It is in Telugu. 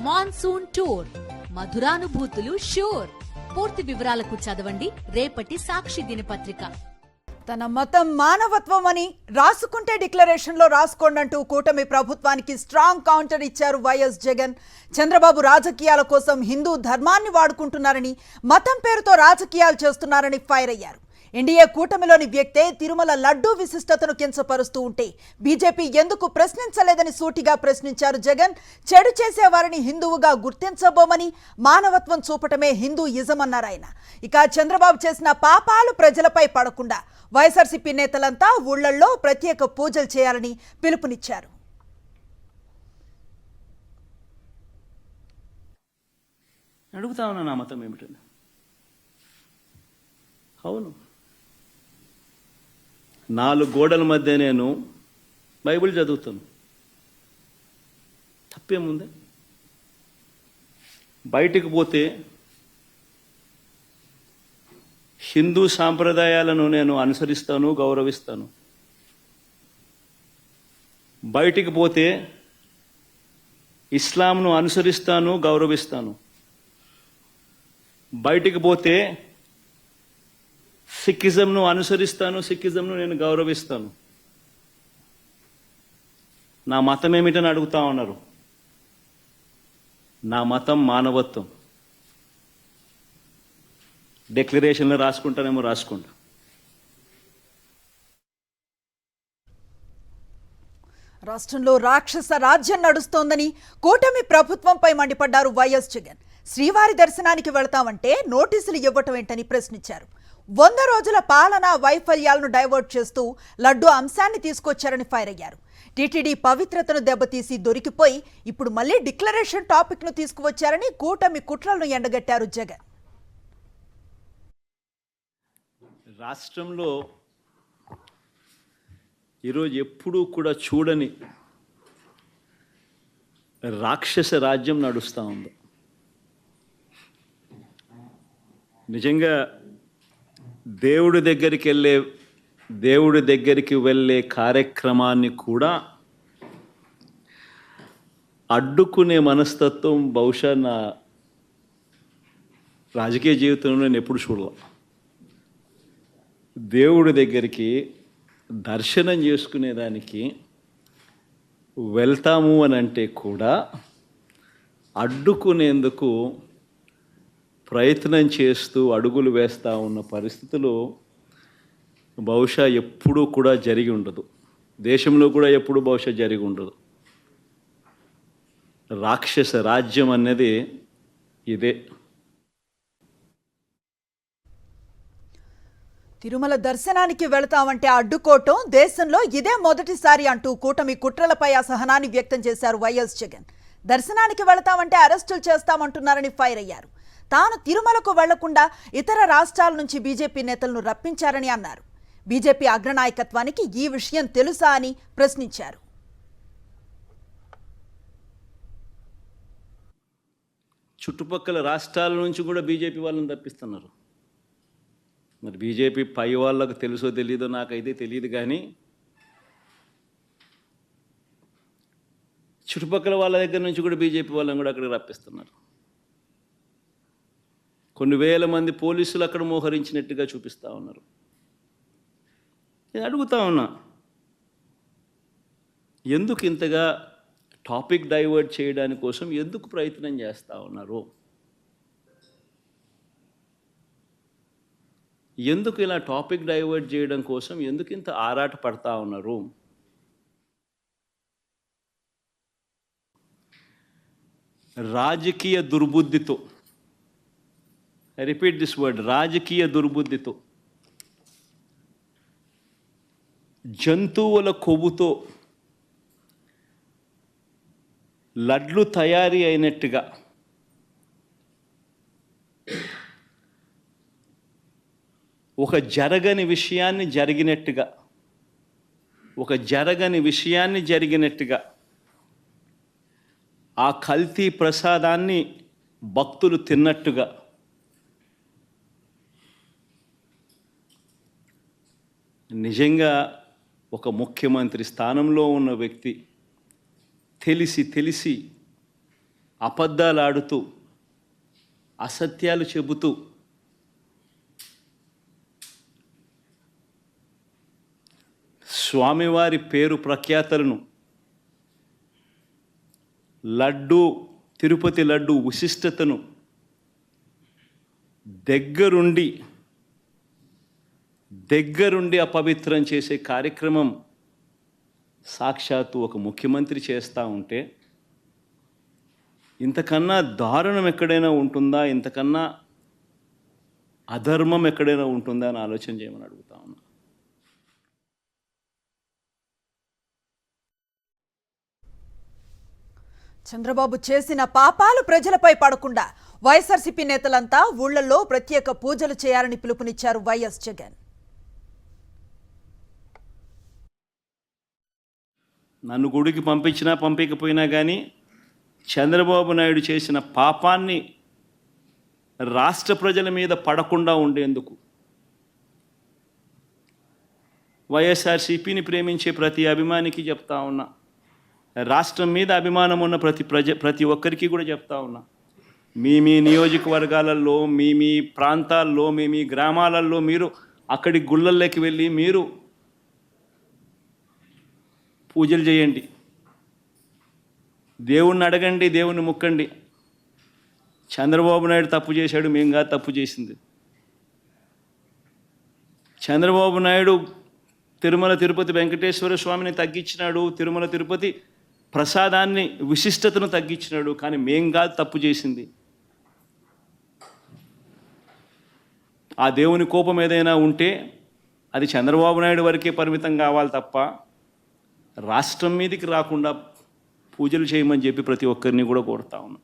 Monsoon tour, మధురానుభూతులు sure. పూర్తి వివరాలకు చదవండి రేపటి సాక్షి దినపత్రిక. తన మతం మానవత్వం అని రాసుకుంటే డిక్లరేషన్ లో రాసుకోండంటూ కూటమి ప్రభుత్వానికి స్ట్రాంగ్ కౌంటర్ ఇచ్చారు వైఎస్ జగన్. చంద్రబాబు రాజకీయాల కోసం హిందూ ధర్మాన్ని వాడుకుంటున్నారని, మతం పేరుతో రాజకీయాలు చేస్తున్నారని ఫైర్ అయ్యారు. ఎన్డీఏ కూటమిలోని వ్యక్తే తిరుమల లడ్డూ విశిష్టతను కించపరుస్తూ ఉంటే బీజేపీ ఎందుకు ప్రశ్నించలేదని సూటిగా ప్రశ్నించారు జగన్. చెడు చేసేవారిని హిందువుగా గుర్తించబోమని, మానవత్వం చూపటమే హిందూ ఇజమన్నారు ఆయన. ఇక చంద్రబాబు చేసిన పాపాలు ప్రజలపై పడకుండా వైఎస్ఆర్సీపీ నేతలంతా ఊళ్లల్లో ప్రత్యేక పూజలు చేయాలని పిలుపునిచ్చారు. అడుగుతా ఉన్నా, నా మతం ఏమిటండి? అవును, 4 గోడల మధ్య నేను బైబిల్ చదువుతాను, తప్పేముంది? బయటికి పోతే హిందూ సాంప్రదాయాలను నేను అనుసరిస్తాను, గౌరవిస్తాను. బయటికి పోతే ఇస్లాంను అనుసరిస్తాను, గౌరవిస్తాను. బయటికి పోతే సిక్కిజంను అనుసరిస్తాను, సిక్కిజంను నేను గౌరవిస్తాను. నా మతం ఏమిటని అడుగుతా ఉన్నారు. నా మతం మానవత్వం. డిక్లరేషన్లో రాసుకుంటానేమో రాసుకుంటా. రాష్ట్రంలో రాక్షస రాజ్యం నడుస్తోందని కూటమి ప్రభుత్వంపై మండిపడ్డారు వైఎస్ జగన్. శ్రీవారి దర్శనానికి వెళతామంటే నోటీసులు ఇవ్వటం ఏంటని ప్రశ్నించారు. 100 రోజుల పాలనా వైఫల్యాలను డైవర్ట్ చేస్తూ లడ్డూ అంశాన్ని తీసుకొచ్చారని ఫైర్ అయ్యారు. టీటీడీ పవిత్రతను దెబ్బతీసి దొరికిపోయి ఇప్పుడు మళ్లీ డిక్లరేషన్ టాపిక్ ను తీసుకువచ్చారని కూటమి కుట్రలను ఎండగట్టారు జగన్. రాష్ట్రంలో ఈరోజు ఎప్పుడూ కూడా చూడని రాక్షస రాజ్యం నడుస్తూ ఉంది. నిజంగా దేవుడి దగ్గరికి వెళ్ళే కార్యక్రమాన్ని కూడా అడ్డుకునే మనస్తత్వం బహుశా నా రాజకీయ జీవితంలో నేను ఎప్పుడు చూడలే. దేవుడి దగ్గరికి దర్శనం చేసుకునేదానికి వెళ్తాము అని అంటే కూడా అడ్డుకునేందుకు ప్రయత్నం చేస్తూ అడుగులు వేస్తూ ఉన్న పరిస్థితులు బహుశా ఎప్పుడూ కూడా జరిగి ఉండదు. దేశంలో కూడా ఎప్పుడు బహుశా జరిగి ఉండదు. రాక్షస రాజ్యం అనేది ఇదే. తిరుమల దర్శనానికి వెళతామంటే అడ్డుకోవటం దేశంలో ఇదే మొదటిసారి అంటూ కూటమి కుట్రలపై అసహనాన్ని వ్యక్తం చేశారు వైఎస్ జగన్. దర్శనానికి వెళతామంటే అరెస్టులు చేస్తామంటున్నారని ఫైర్ అయ్యారు. తాను తిరుమలకు వెళ్లకుండా ఇతర రాష్ట్రాల నుంచి బీజేపీ నేతలను రప్పించారని అన్నారు. బీజేపీ అగ్రనాయకత్వానికి ఈ విషయం తెలుసా అని ప్రశ్నించారు. చుట్టుపక్కల రాష్ట్రాల నుంచి కూడా బీజేపీ వాళ్ళని తప్పిస్తున్నారు. మరి బీజేపీ పై వాళ్ళకు తెలుసో తెలీదో నాకైతే తెలియదు, కానీ చుట్టుపక్కల వాళ్ళ దగ్గర నుంచి కూడా బీజేపీ వాళ్ళని కూడా అక్కడికి రప్పిస్తున్నారు. కొన్ని వేల మంది పోలీసులు అక్కడ మోహరించినట్టుగా చూపిస్తూ ఉన్నారు. నేను అడుగుతా ఉన్నా, ఎందుకు ఇంతగా టాపిక్ డైవర్ట్ చేయడానికి కోసం ఎందుకు ప్రయత్నం చేస్తూ ఉన్నారు? ఎందుకు ఇలా టాపిక్ డైవర్ట్ చేయడం కోసం ఎందుకు ఇంత ఆరాట పడతా ఉన్నారు? రాజకీయ దుర్బుద్ధితో, I repeat this word, రాజకీయ దుర్బుద్ధితో, జంతువుల కొవ్వుతో లడ్లు తయారీ అయినట్టుగా ఒక జరగని విషయాన్ని జరిగినట్టుగా ఆ కల్తీ ప్రసాదాన్ని భక్తులు తిన్నట్టుగా నిజంగా ఒక ముఖ్యమంత్రి స్థానంలో ఉన్న వ్యక్తి తెలిసి అబద్ధాలు ఆడుతూ అసత్యాలు చెబుతూ స్వామివారి పేరు ప్రఖ్యాతలను లడ్డు తిరుపతి లడ్డు విశిష్టతను దగ్గరుండి అపవిత్రం చేసే కార్యక్రమం సాక్షాత్తు ఒక ముఖ్యమంత్రి చేస్తూ ఉంటే ఇంతకన్నా దారుణం ఎక్కడైనా ఉంటుందా, ఇంతకన్నా అధర్మం ఎక్కడైనా ఉంటుందా అని ఆలోచన చేయమని అడుగుతా ఉన్నా. చంద్రబాబు చేసిన పాపాలు ప్రజలపై పడకుండా వైఎస్ఆర్సీపీ నేతలంతా ఊళ్లలో ప్రత్యేక పూజలు చేయాలని పిలుపునిచ్చారు వైఎస్ జగన్. నన్ను గుడికి పంపించినా పంపించకపోయినా కానీ చంద్రబాబు నాయుడు చేసిన పాపాన్ని రాష్ట్ర ప్రజల మీద పడకుండా ఉండేందుకు వైఎస్ఆర్సీపీని ప్రేమించే ప్రతి అభిమానికి చెప్తా ఉన్నా, రాష్ట్రం మీద అభిమానం ఉన్న ప్రతి ఒక్కరికి కూడా చెప్తా ఉన్నా, మీ నియోజకవర్గాలలో మీ ప్రాంతాల్లో మీ గ్రామాలలో మీరు అక్కడి గుళ్ళల్లోకి వెళ్ళి మీరు పూజలు చేయండి, దేవుణ్ణి అడగండి, దేవుణ్ణి ముక్కండి. చంద్రబాబు నాయుడు తప్పు చేశాడు, మేము కాదు తప్పు చేసింది. చంద్రబాబు నాయుడు తిరుమల తిరుపతి వెంకటేశ్వర స్వామిని తగ్గించినాడు, తిరుమల తిరుపతి ప్రసాదాన్ని విశిష్టతను తగ్గించినాడు, కానీ మేం కాదు తప్పు చేసింది. ఆ దేవుని కోపం ఏదైనా ఉంటే అది చంద్రబాబు నాయుడు వరకే పరిమితం కావాలి తప్ప రాష్ట్రం మీదకి రాకుండా పూజలు చేయమని చెప్పి ప్రతి ఒక్కరిని కూడా కోరుతా ఉన్నా.